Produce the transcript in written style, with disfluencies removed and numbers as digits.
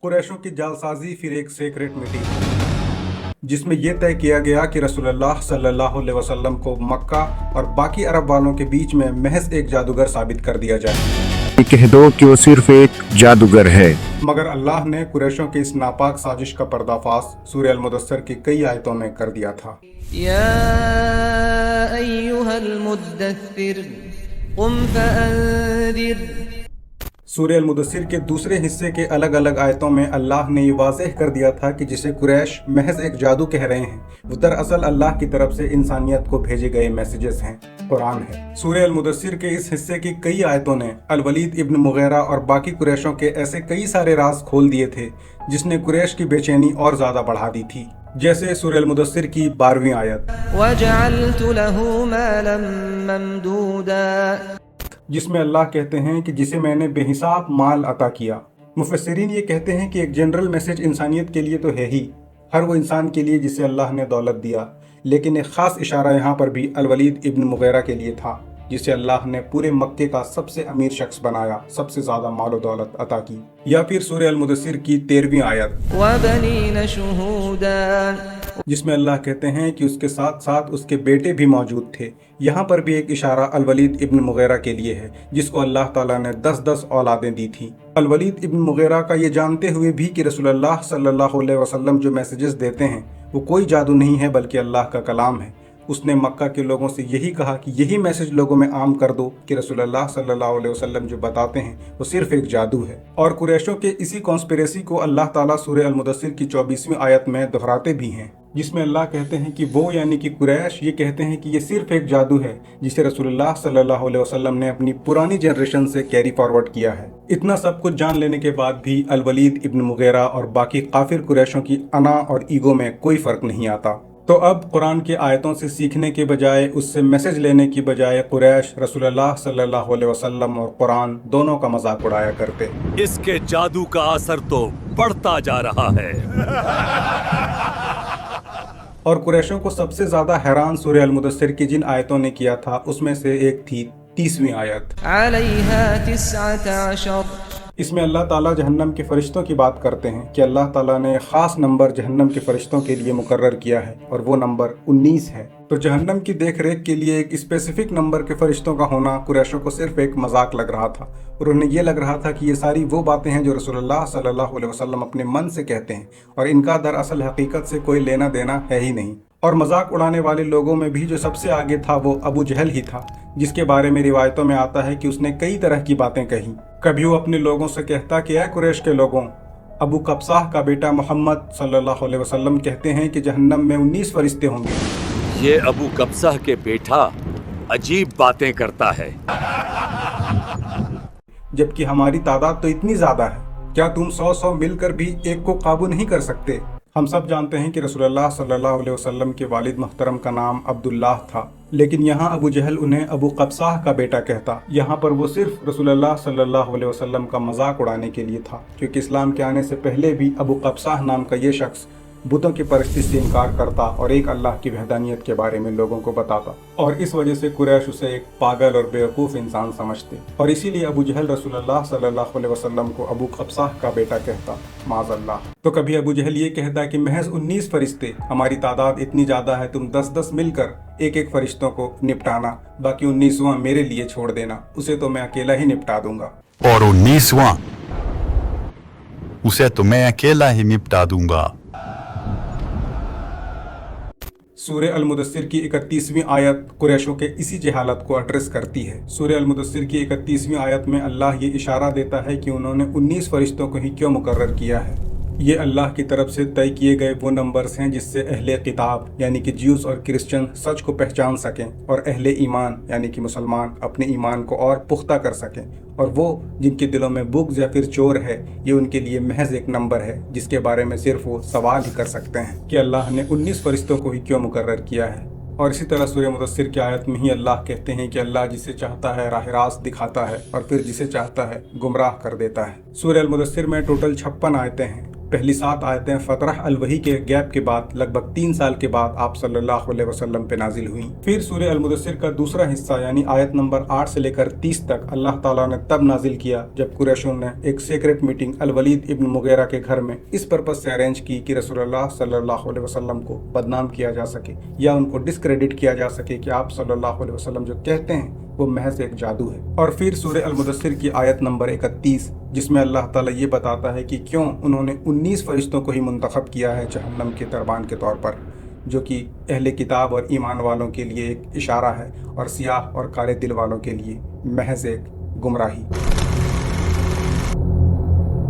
कुरैशों की जालसाजी फिर एक सीक्रेट मीटिंग जिसमें यह तय किया गया कि रसूलुल्लाह सल्लल्लाहु अलैहि वसल्लम को मक्का और बाकी अरब वालों के बीच में महज एक जादूगर साबित कर दिया जाए। कह दो कि वो सिर्फ एक जादूगर है। मगर अल्लाह ने कुरैशों की इस नापाक साजिश का पर्दाफाश सूरह अल मुदस्सिर की कई आयतों में कर दिया था। या अय्युहल मुद्दस्सिर कुम फअंदिर। सूरह अल मुदस्सिर के दूसरे हिस्से के अलग अलग आयतों में अल्लाह ने ये वाज़ेह कर दिया था कि जिसे कुरैश महज एक जादू कह रहे हैं वो दरअसल अल्लाह की तरफ से इंसानियत को भेजे गए मैसेजेस हैं, कुरान है। सूरह अल मुदस्सिर के इस हिस्से की कई आयतों ने अल वलीद इब्न मुगीरा और बाकी कुरैशों के ऐसे कई सारे राज खोल दिए थे जिसने कुरैश की बेचैनी और ज्यादा बढ़ा दी थी। जैसे सूरह अल मुदस्सिर की 12वीं आयत, वजअलतु लहू मालन ममदूदा, जिसमें अल्लाह कहते हैं कि जिसे मैंने बेहिसाब माल अता किया। मुफस्सिरीन ये कहते हैं कि एक जनरल मैसेज इंसानियत के लिए तो है ही, हर वो इंसान के लिए जिसे अल्लाह ने दौलत दिया, लेकिन एक ख़ास इशारा यहाँ पर भी अल वलीद इब्न मुगीरा के लिए था जिसे अल्लाह ने पूरे मक्के का सबसे अमीर शख्स बनाया, सबसे ज़्यादा मालो दौलत अता की। या फिर सूरह अल मुदस्सिर की 13वीं आयत, वबनीन शुहूदा, जिसमें अल्लाह कहते हैं कि उसके साथ साथ उसके बेटे भी मौजूद थे। यहाँ पर भी एक इशारा अल वलीद इब्न मुगीरा के लिए है जिसको अल्लाह ताला ने 10-10 औलादें दी थी। अल वलीद इब्न मुगीरा का ये जानते हुए भी कि रसूलुल्लाह सल्लल्लाहु अलैहि वसल्लम जो मैसेजेस देते हैं वो कोई जादू नहीं है बल्कि अल्लाह का कलाम है, उसने मक्का के लोगों से यही कहा कि यही मैसेज लोगों में आम कर दो कि रसूलुल्लाह सल्लल्लाहु अलैहि वसल्लम जो बताते हैं वो सिर्फ एक जादू है। और कुरैशों के इसी कॉन्स्पिरेसी को अल्लाह ताला सूरह अल मुदस्सिर की 24वीं आयत में दोहराते भी हैं, जिसमें अल्लाह कहते हैं कि वो यानी कि कुरैश ये कहते हैं कि ये सिर्फ एक जादू है जिसे रसूलुल्लाह सल्लल्लाहु अलैहि वसल्लम ने अपनी पुरानी जनरेशन से कैरी फॉरवर्ड किया है। इतना सब कुछ जान लेने के बाद भी अल वलीद इब्न मुगीरा और बाकी काफिर कुरैशों की अना और ईगो में कोई फर्क नहीं आता। तो अब कुरान के आयतों से सीखने के बजाय, उससे मैसेज लेने की बजाय कुरैश रसूलुल्लाह सल्लल्लाहु अलैहि वसल्लम और कुरान दोनों का मजाक उड़ाया करते। इसके जादू का असर तो बढ़ता जा रहा है। और कुरैशों को सबसे ज्यादा हैरान सूरह अल मुदस्सिर की जिन आयतों ने किया था उसमें से एक थी 30वीं आयत, अलैहा तिस्अत अशर। इसमें अल्लाह ताला जहन्नम के फरिश्तों की बात करते हैं कि अल्लाह ताला ने ख़ास नंबर जहन्नम के फरिश्तों के लिए मुकर्रर किया है और वो नंबर 19 है। तो जहन्नम की देख रेख के लिए एक स्पेसिफिक नंबर के फरिश्तों का होना कुरैशों को सिर्फ एक मजाक लग रहा था और उन्हें ये लग रहा था कि ये सारी वो बातें हैं जो रसूलुल्लाह सल्लल्लाहु अलैहि वसल्लम अपने मन से कहते हैं और इनका दरअसल हकीकत से कोई लेना देना है ही नहीं। और मजाक उड़ाने वाले लोगों में भी जो सबसे आगे था वो अबू जहल ही था, जिसके बारे में रिवायतों में आता है कि उसने कई तरह की बातें कही। कभी वो अपने लोगों से कहता कि ऐ कुरैश के लोगों, अबू कब्साह का बेटा मोहम्मद सल्लल्लाहु अलैहि वसल्लम कहते हैं कि जहन्नम में 19 फरिश्ते होंगे। ये अबू कब्साह के बेटा अजीब बातें करता है, जबकि हमारी तादाद तो इतनी ज्यादा है, क्या तुम 100 मिलकर भी एक को काबू नहीं कर सकते? हम सब जानते हैं कि रसूलुल्लाह सल्लल्लाहु अलैहि वसल्लम के वालिद मुहतरम का नाम अब्दुल्लाह था, लेकिन यहाँ अबू जहल उन्हें अबू कब्साह का बेटा कहता। यहाँ पर वो सिर्फ रसूलुल्लाह सल्लल्लाहु अलैहि वसल्लम का मजाक उड़ाने के लिए था, क्योंकि इस्लाम के आने से पहले भी अबू कब्साह नाम का ये शख्स बुतों की परस्ती से इनकार करता और एक अल्लाह की वहदानियत के बारे में लोगों को बताता, और इस वजह से कुरैश उसे एक पागल और बेवकूफ़ इंसान समझते और इसीलिए अबू जहल रसूलुल्लाह सल्लल्लाहु अलैहि वसल्लम को अबू कब्साह का बेटा कहता, माज़अल्लाह। तो कभी अबू जहल ये कहता कि महज 19 फरिश्ते, हमारी तादाद इतनी ज़्यादा है, तुम 10-10 मिलकर एक एक फरिश्तों को निपटाना, बाकी 19वां मेरे लिए छोड़ देना, उसे तो मैं अकेला ही निपटा दूंगा। और 19वां उसे तो मैं अकेला ही निपटा दूंगा। सूरह अल मुदस्सिर की 31वीं आयत कुरैशों के इसी जहालत को एड्रेस करती है। सूरह अल मुदस्सिर की 31वीं आयत में अल्लाह ये इशारा देता है कि उन्होंने 19 फरिश्तों को ही क्यों मुकर्रर किया है। ये अल्लाह की तरफ से तय किए गए वो नंबर्स हैं जिससे अहले किताब यानी कि ज्यूस और क्रिश्चियन सच को पहचान सकें और अहले ईमान यानी कि मुसलमान अपने ईमान को और पुख्ता कर सकें, और वो जिनके दिलों में बुग़्ज़ या फिर चोर है ये उनके लिए महज एक नंबर है जिसके बारे में सिर्फ वो सवाल ही कर सकते हैं कि अल्लाह ने 19 फरिश्तों को ही क्यों मुकर्रर किया है। और इसी तरह सूरह मुदस्सिर की आयत में ही अल्लाह कहते हैं कि अल्लाह जिसे चाहता है राह रास्त दिखाता है और फिर जिसे चाहता है गुमराह कर देता है। सूरह अल मुदस्सिर में टोटल 56 आयतें हैं پہلی 7 آیتیں فترہ الوحی کے گیپ کے بعد لگ بھگ 3 سال کے بعد آپ صلی اللہ علیہ وسلم پہ نازل ہوئیں۔ پھر سورہ المدثر کا دوسرا حصہ یعنی آیت نمبر 8 سے لے کر 30 تک اللہ تعالیٰ نے تب نازل کیا جب قریشوں نے ایک سیکرٹ میٹنگ الولید ابن مغیرہ کے گھر میں اس پرپس سے ارینج کی کہ رسول اللہ صلی اللہ علیہ وسلم کو بدنام کیا جا سکے یا ان کو ڈسکریڈٹ کیا جا سکے کہ آپ صلی اللہ علیہ وسلم جو کہتے ہیں وہ محض ایک جادو ہے۔ اور پھر سورہ المدثر کی آیت نمبر 31 جس میں اللہ تعالیٰ یہ بتاتا ہے کہ کیوں انہوں نے 19 فرشتوں کو ہی منتخب کیا ہے جہنم کے دربان کے طور پر، جو کہ اہل کتاب اور ایمان والوں کے لیے ایک اشارہ ہے اور سیاہ اور کالے دل والوں کے لیے محض ایک گمراہی۔